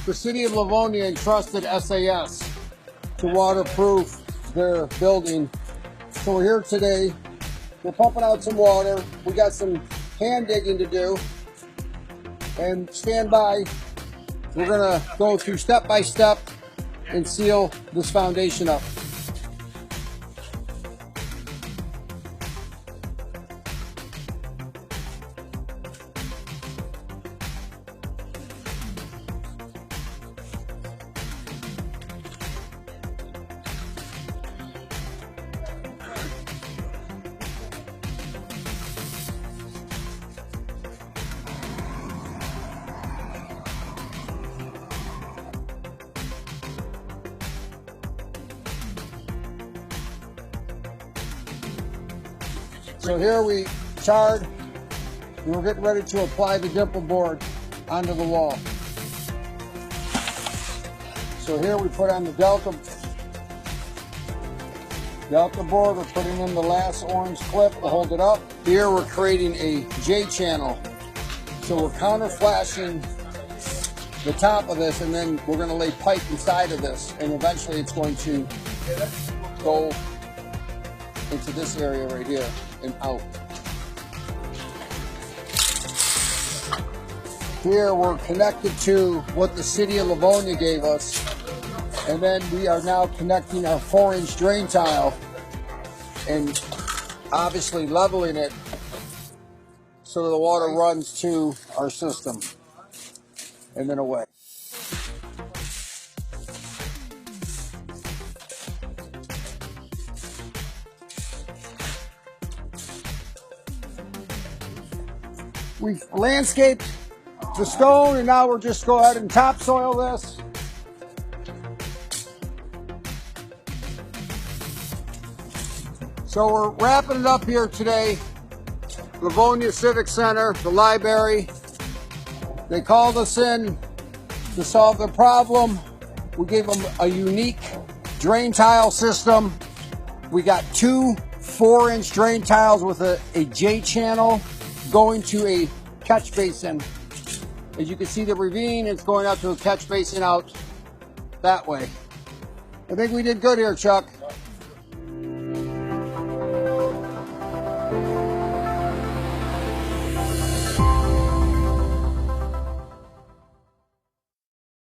The City of Livonia entrusted SAS to waterproof their building. So we're here today. We're pumping out some water. We got some hand digging to do. And stand by. We're gonna go through step by step and seal this foundation up. So here we charred, and we're getting ready to apply the dimple board onto the wall. So here we put on the delta board. We're putting in the last orange clip to hold it up. Here we're creating a J channel. So we're counter flashing the top of this, and then we're going to lay pipe inside of this, and eventually it's going to go into this area right here and out. Here we're connected to what the City of Livonia gave us, and then we are now connecting our 4-inch drain tile and obviously leveling it so the water runs to our system and then away. We've landscaped the stone, and now we're just go ahead and topsoil this. So we're wrapping it up here today. Livonia Civic Center, the library. They called us in to solve their problem. We gave them a unique drain tile system. We got 2 4-inch drain tiles with a J channel going to a catch basin. As you can see, the ravine is going out to a catch basin out that way. I think we did good here, Chuck.